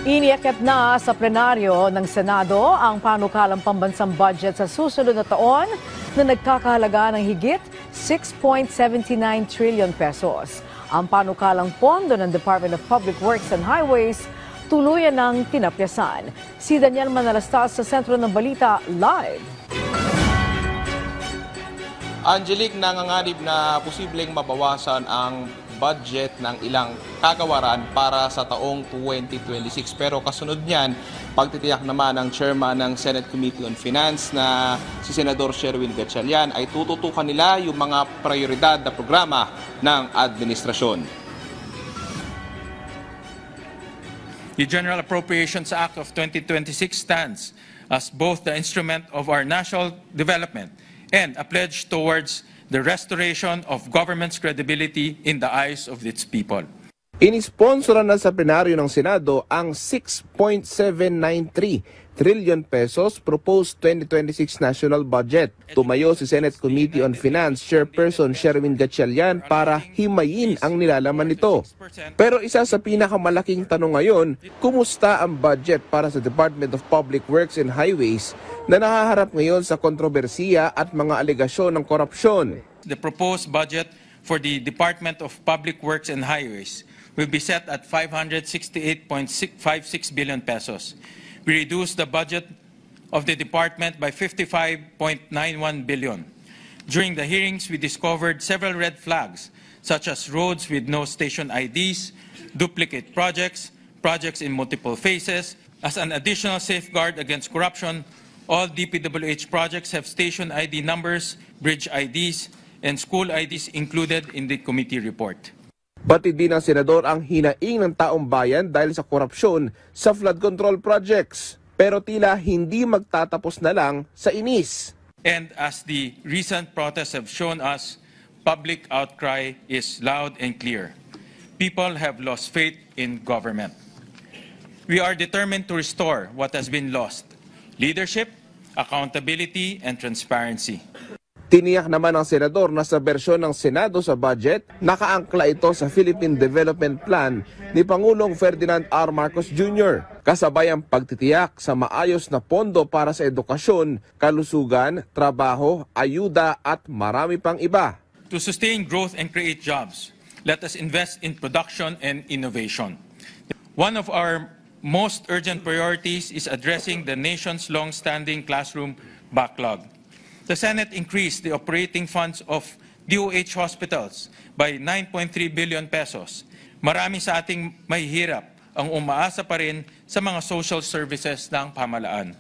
Iniakit na sa plenaryo ng Senado ang panukalang pambansang budget sa susunod na taon na nagkakahalaga ng higit 6.79 trillion pesos. Ang panukalang pondo ng Department of Public Works and Highways tuluyan ng tinapyasan. Si Daniel Manalastas sa sentro ng balita live. Angelique, nanganganib na posibleng mabawasan ang budget ng ilang kagawaran para sa taong 2026. Pero kasunod niyan, pagtitiyak naman ng chairman ng Senate Committee on Finance na si Senador Sherwin Gatchalian ay tututukan nila yung mga prioridad na programa ng administrasyon. The General Appropriations Act of 2026 stands as both the instrument of our national development and a pledge towards the restoration of government's credibility in the eyes of its people. Inisponsoran na sa plenaryo ng Senado ang 6.793 trillion pesos proposed 2026 national budget. Tumayo si Senate Committee on Finance Chairperson Sherwin Gatchalian para himayin ang nilalaman nito. Pero isa sa pinakamalaking tanong ngayon, kumusta ang budget para sa Department of Public Works and Highways na nahaharap ngayon sa kontrobersiya at mga alegasyon ng korupsyon? The proposed budget for the Department of Public Works and Highways will be set at 568.56 billion pesos. We reduced the budget of the department by 55.91 billion. During the hearings, we discovered several red flags, such as roads with no station IDs, duplicate projects, projects in multiple phases. As an additional safeguard against corruption, all DPWH projects have station ID numbers, bridge IDs, and school IDs included in the committee report. Batid din ng senador ang hinaing ng taong bayan dahil sa korupsyon sa flood control projects. Pero tila hindi magtatapos na lang sa inis. And as the recent protests have shown us, public outcry is loud and clear. People have lost faith in government. We are determined to restore what has been lost: leadership, accountability, and transparency. Tiniyak naman ng senador na sa bersyon ng Senado sa budget, nakaangkla ito sa Philippine Development Plan ni Pangulong Ferdinand R. Marcos Jr. Kasabay ang pagtitiyak sa maayos na pondo para sa edukasyon, kalusugan, trabaho, ayuda at marami pang iba. To sustain growth and create jobs, let us invest in production and innovation. One of our most urgent priorities is addressing the nation's long-standing classroom backlog. The Senate increased the operating funds of DOH hospitals by 9.3 billion pesos. Marami sa ating mahihirap ang umaasa pa rin sa mga social services ng pamahalaan.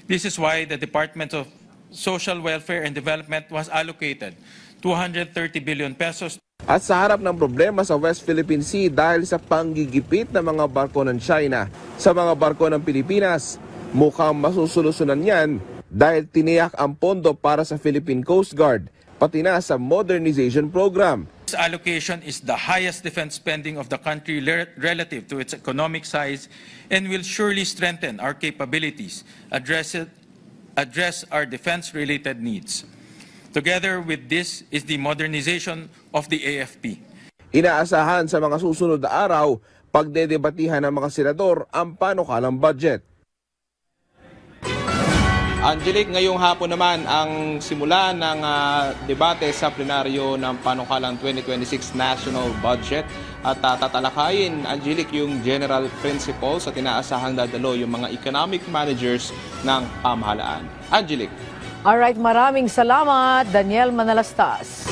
This is why the Department of Social Welfare and Development was allocated 230 billion pesos. At sa harap ng problema sa West Philippine Sea dahil sa panggigipit ng mga barko ng China sa mga barko ng Pilipinas, mukhang masusolusunan yan dahil tiniyak ang pondo para sa Philippine Coast Guard, pati na sa modernization program. This allocation is the highest defense spending of the country relative to its economic size and will surely strengthen our capabilities, address our defense-related needs. Together with this is the modernization of the AFP. Inaasahan sa mga susunod na araw, pagdedebatihan ng mga senador ang panukalang budget. Angelique, ngayong hapon naman ang simula ng debate sa plenaryo ng panukalang 2026 national budget at tatalakayin, Angelique, yung general principles at inaasahang dadalo yung mga economic managers ng pamahalaan. Angelique. Alright, maraming salamat, Daniel Manalastas.